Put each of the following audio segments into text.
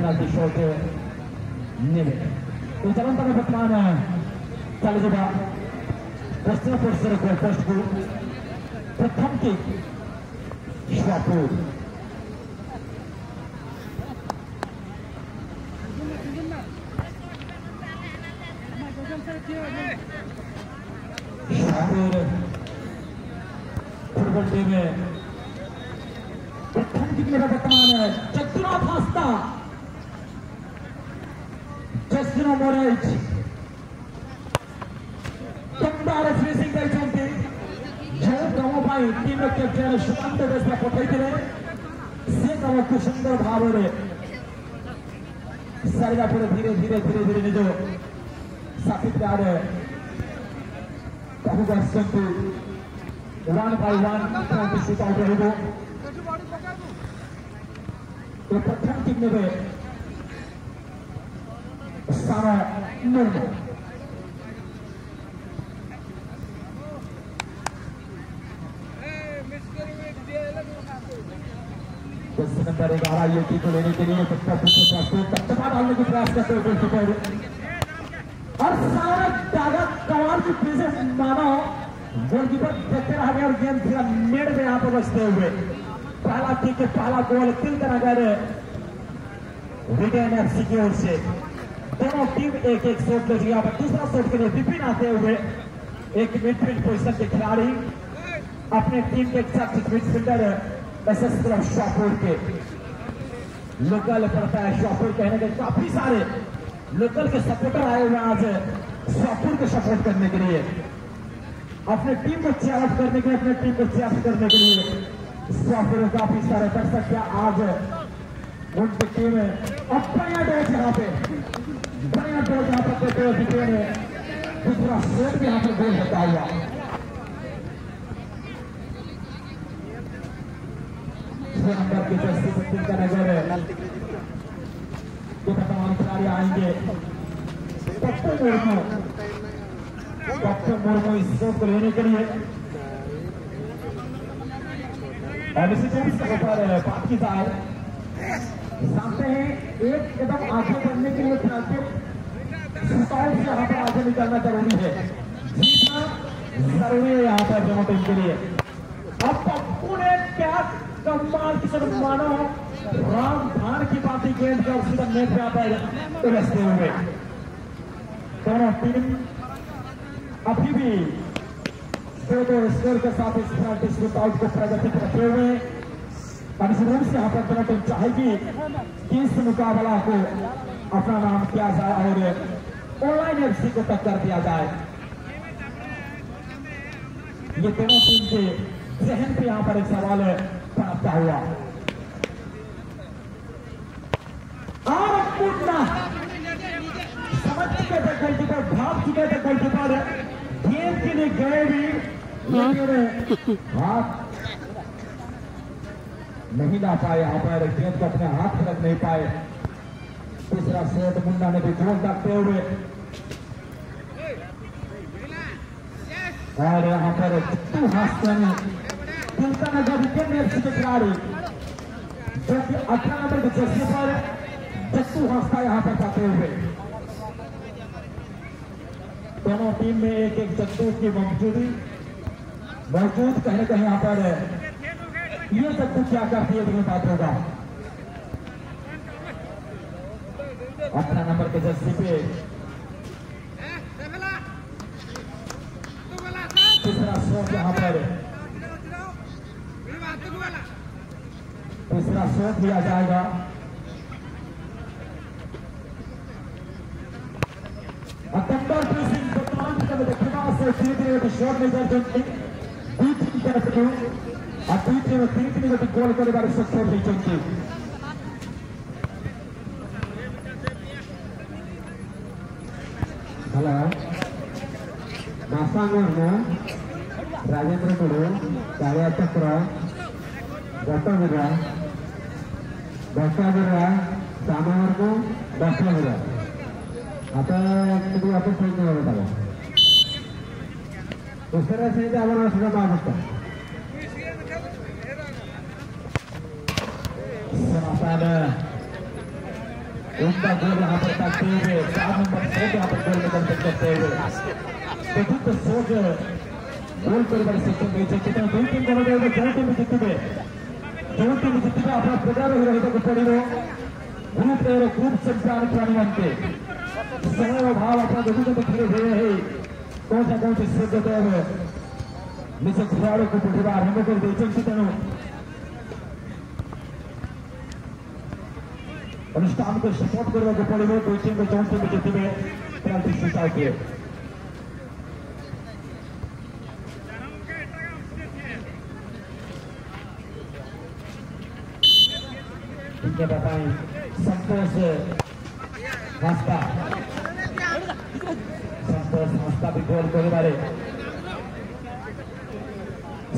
penalti shot neve. Jalan tengah pertahanan kali juga Western Forces ke postku प्रथम kick Shapur football team में प्रथम kick में वर्तमान चतुराथ हस्ता जस्टिनो मोराइच दमदार फिनिशिंग करते जो गाँव भाई टीम कैप्टन सुकांत देशला पठाइथिले से गाँव को सुंदर भाव रे सारिया पर धीरे धीरे निजो साथीदार कहू बसंतु 1 by 1 trying to shoot out रहिबो तो प्रथम किक में सारा मुर्मू नंबर 11 ये किक लेने के लिए तत्पा डालने की प्रयास करते हुए गोलकीपर और सारा दागा कमाल की प्रेजेंस मानो गोलकीपर देखते रह गए और गेंद फिर नेट में यहाँ पर बचते हुए पहला किक पहला गोल तिलकनगर विजय एफसी की ओर से दोनों टीम एक शॉट ले लिया पर दूसरा शॉट के लिए विपिन आते हुए एक मिडफील्ड पोजीशन के खिलाड़ी अपने टीम के साथ मिडफील्डर एसएस तरफ शाहपुर के लोकल पड़ता है शाहपुर कहने के काफी सारे लोकल के सपोर्टर आए हुए आज शाहपुर को सपोर्ट करने के लिए अपने टीम को चेयर अप करने के लिए अपने टीम को चेयर करने के लिए शाहपुर काफी सारे दर्शक क्या आज उनकी टीम बढ़िया डोज यहाँ पे बढ़िया डोज यहाँ पर देते हुए दिखे ने दूसरा शॉट भी यहाँ पर गोल होता हुआ नंबर के जर्सी का नजर जो तमाम खिलाड़ी आएंगे डॉक्टर मुर्मू इस शॉट को लेने के लिए और इसी चीज के ऊपर बात की जाए सामने ही एक कदम आगे बढ़ने के लिए खिलाड़ी शूटआउट से यहाँ पर आगे निकलना जरूरी है जीतना जरूरी है यहाँ पर दोनों टीम के लिए अब पप्पू ने क्या कमाल की तरफ मानो राम धान की बाती गेंद का सीधा नेट पे आता है रस्ते हुए दोनों टीम अभी भी 2-2 स्कोर के साथ इस पेनल्टी शूटआउट को प्रगति पर रखे हुए और इस रूप से यहाँ पर दोनों टीम चाहेगी कि इस मुकाबला को अपना नाम किया जाए और ऑनलाइन एफसी को टक्कर दिया जाए ये दोनों टीम के जहन पे यहाँ पर एक सवाल पनपता हुआ और पूछना समझ चुके थे गोलकीपर भाग चुके थे गोलकीपर गेंद के लिए गए भी हाथ नहीं ला पाए यहाँ पर गेंद को अपने हाथ में रख नहीं पाए तीसरा शॉट मुन्ना ने भी गोल दागते हुए और यहाँ पर चित्तू हास्टन तिलकनगर विकेट एफसी के खिलाड़ी जो कि 18 नंबर के जर्सी पर जस्सू हास्ता यहाँ पर जाते हुए दोनों टीम में एक जस्सू की मौजूद कहीं कहीं यहाँ पर ये जस्सू क्या करती है तुम्हें बात होगा 18 नंबर के जर्सी पे तीसरा शॉट यहाँ पर तीसरा शॉट लिया जाएगा अकबर सिंह से धीरे शॉट लेकर बीच की तरफ क्यों और बीच में 3 मिनट गोल करे बारे शॉट नहीं चलती हेलो मासांगरनो राजेंद्र गुरु कार्य चक्र गतवीरा सामावर दसवीरा आता आपण सांगितलं त्याला दुसऱ्या साईड आम्हाला सुद्धा मागवतो उनका गोल यहाँ पर ताकते हुए 4 नंबर से यहाँ पर गोल निकल करते हुए देखो तो सोच गोल कर सेक्शन बेचे कितना 2 टीम कर रहे हैं जो टीम जीतते अपना प्रचार हो रहा है पड़ो ग्रुप ग्रुप चैंपियन खिलाड़ी बनते समय अभाव अपना देखो तो खेले हुए हैं कौन से से निश्चित खिलाड़ियों को प्रतिभा आरंभ कर देते तेणु अनुष्ठान को सपोर्ट करने को पड़ो 2 टीम को 4 टीम जीतते पेनाल्टी शूट आउट किए इनके बताएं संतोष हास्ता भी गोल कर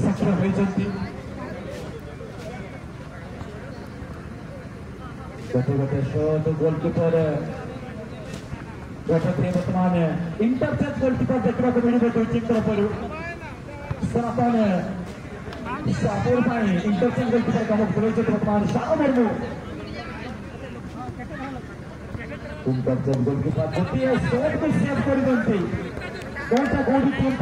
सक्षम होती गोटे शॉट गोलकीपर गोटे बर्तमान इंटरसेप्ट गोलकीपर देखा मिले 2 टीम तरफ सनातन सापुर इंटरसेप्ट गोलकीपर कम कर बर्तमान शाह मुर्मू इंटरसेप्ट गोलकीपर गोटे शॉट को सेव कर कौन टीम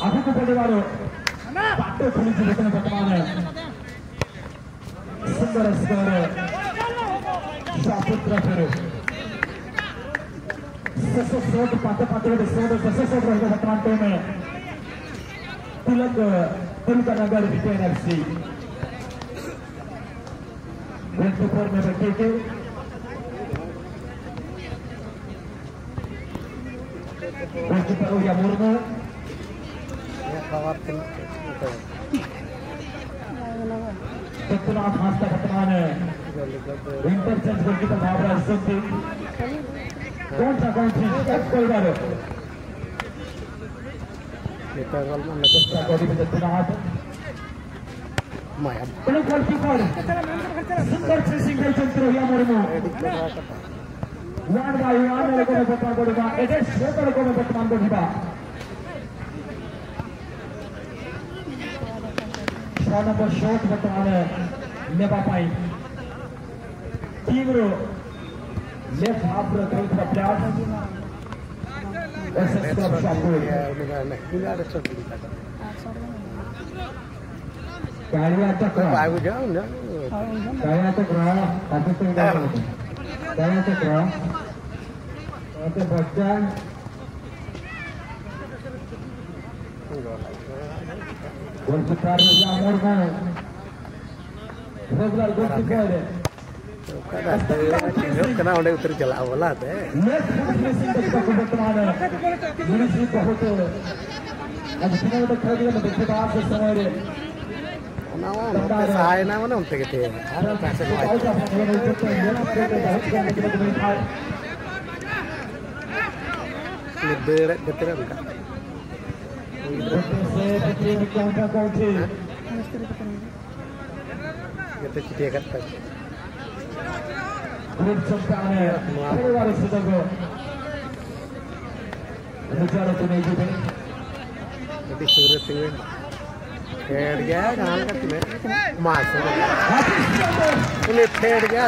आगे को बढ़वार बाट खोली बर्तमान सुंदर स्कोर शाहपुर तरफ शेष शॉट पाते शेष शॉट रहे बर्तमान time Tilak Nagar retain FC goalkeeper में बैठे के गोलकीपर या मुर्मू सत्यनाथ हास्ता बर्तमान इंटरसेप्ट गोलकीपर भावराज सोंती कौन सा परिवार सत्यनाथ गोलकीपर सुंदर फिनिशिंग रोहिया मुर्मू 1 by 1 बर्तमान बढ़ा एजेंट में बर्तमान बढ़ा 6 नंबर शॉट बर्तमान नेबा टीम लेफ्ट हाफ प्रयास एसएस क्लब शाहपुर गाड़ियां तक बच्चा गोलकीपर रेगुलर गोलकीपर उतर चला बोला चिटिया करता ग्रुप चैंपियन सुजग सूरत फेड गया मास फेड गया